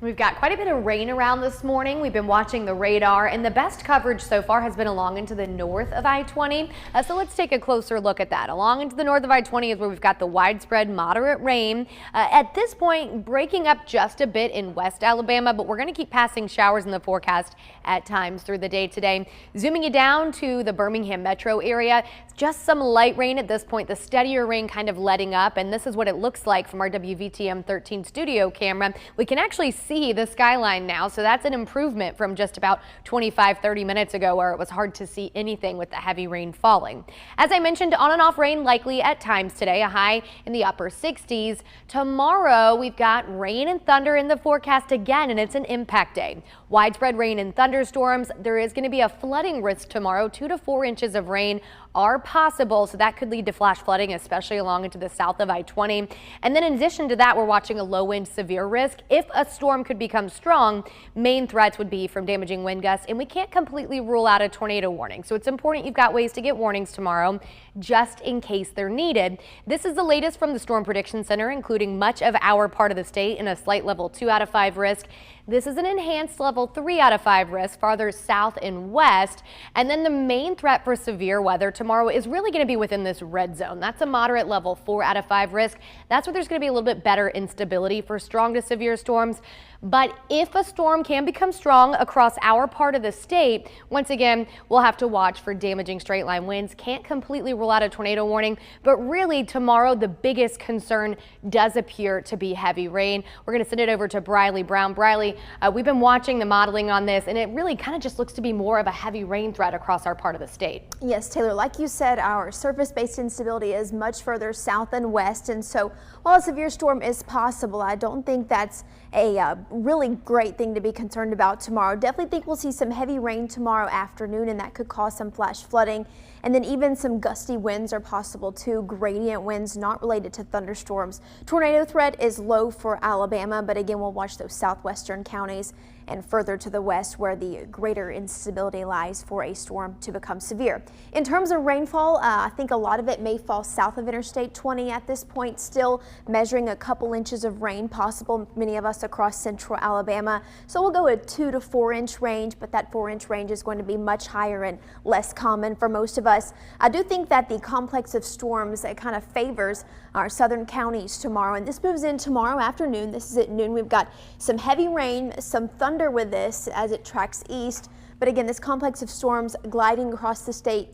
We've got quite a bit of rain around this morning. We've been watching the radar, and the best coverage so far has been along into the north of I-20. So let's take a closer look at that. Along into the north of I-20 is where we've got the widespread moderate rain. At this point, breaking up just a bit in West Alabama, but we're going to keep passing showers in the forecast at times through the day today. Zooming you down to the Birmingham metro area, just some light rain at this point. The steadier rain kind of letting up, and this is what it looks like from our WVTM 13 studio camera. We can actually see the skyline now, so that's an improvement from just about 25-30 minutes ago where it was hard to see anything with the heavy rain falling. As I mentioned, on and off rain likely at times today, a high in the upper 60s. Tomorrow we've got rain and thunder in the forecast again, and it's an impact day. Widespread rain and thunderstorms. There is going to be a flooding risk tomorrow. 2 to 4 inches of rain are possible, so that could lead to flash flooding, especially along into the south of I-20. And then in addition to that, we're watching a low wind severe risk. If a storm could become strong, main threats would be from damaging wind gusts, and we can't completely rule out a tornado warning. So it's important you've got ways to get warnings tomorrow just in case they're needed. This is the latest from the Storm Prediction Center, including much of our part of the state in a slight level 2 out of 5 risk. This is an enhanced level 3 out of 5 risk farther south and west. And then the main threat for severe weather tomorrow is really going to be within this red zone. That's a moderate level 4 out of 5 risk. That's where there's going to be a little bit better instability for strong to severe storms. But if a storm can become strong across our part of the state, once again, we'll have to watch for damaging straight line winds. Can't completely rule out a tornado warning, but really tomorrow the biggest concern does appear to be heavy rain. We're going to send it over to Briley Brown. Briley, we've been watching the modeling on this, and it really kind of just looks to be more of a heavy rain threat across our part of the state. Yes, Taylor, like you said, our surface-based instability is much further south and west, and so while a severe storm is possible, I don't think that's a really great thing to be concerned about tomorrow. Definitely think we'll see some heavy rain tomorrow afternoon, and that could cause some flash flooding. And then even some gusty winds are possible too, gradient winds not related to thunderstorms. Tornado threat is low for Alabama, but again, we'll watch those southwestern counties and further to the west where the greater instability lies for a storm to become severe. In terms of rainfall, I think a lot of it may fall south of Interstate 20 at this point, still measuring a couple inches of rain possible, many of us across central Alabama. So we'll go a 2 to 4 inch range, but that 4-inch range is going to be much higher and less common for most of us. I do think that the complex of storms kind of favors our southern counties tomorrow, and this moves in tomorrow afternoon. This is at noon. We've got some heavy rain, some thunder with this as it tracks east, but again, this complex of storms gliding across the state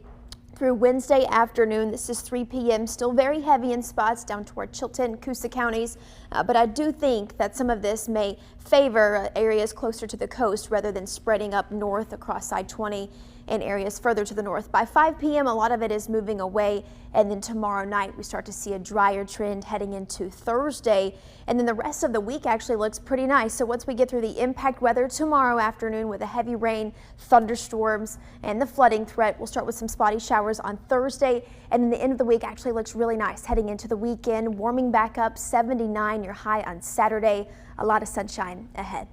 through Wednesday afternoon. This is 3 p.m. Still very heavy in spots down toward Chilton, Coosa counties, but I do think that some of this may favor areas closer to the coast rather than spreading up north across I-20 and areas further to the north. By 5 p.m. a lot of it is moving away, and then tomorrow night we start to see a drier trend heading into Thursday, and then the rest of the week actually looks pretty nice. So once we get through the impact weather tomorrow afternoon with the heavy rain, thunderstorms, and the flooding threat, we'll start with some spotty showers on Thursday, and then the end of the week actually looks really nice heading into the weekend, warming back up. 79 your high on Saturday. A lot of sunshine ahead.